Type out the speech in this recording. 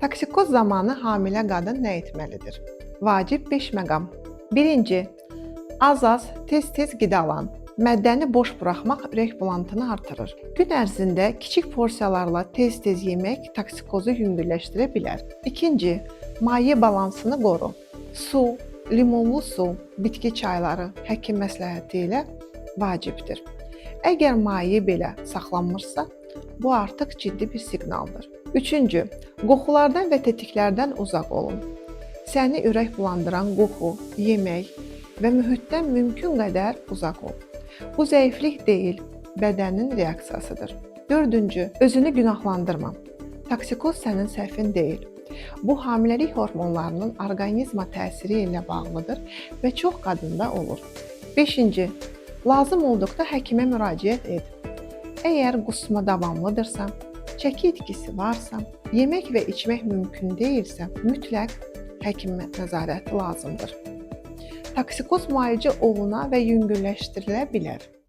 Toksikoz zamanı hamilə qadın nə etməlidir? Vacib 5 məqam. 1. Az-az, tez-tez qidalan. Məddəni boş buraxmaq ürək bulantını artırır. Gün ərzində kiçik porsiyalarla tez-tez yemək toksikozu yüngülləşdirə bilər. 2. Maye balansını qoru. Su, limonlu su, bitki çayları həkim məsləhəti ilə vacibdir. Əgər maye belə saxlanmırsa, bu artıq ciddi bir siqnaldır. 3. Qoxulardan və tetiklərdən uzaq olun. Səni ürək bulandıran qoxu, yemək və mühitdən mümkün qədər uzaq ol. Bu zəiflik deyil, bədənin reaksiyasıdır. 4. Özünü günahlandırma. Toksikoz sənin səhvin deyil. Bu, hamiləlik hormonlarının orqanizma təsiri ilə bağlıdır və çox qadında olur. 5. Lazım olduqda həkimə müraciət et. Əgər qusma davamlıdırsa, çəki itkisi varsa, yemək və içmək mümkün deyilsə, mütləq həkim nəzarəti lazımdır. Toksikoz müalicə oluna və yüngülləşdirilə bilər.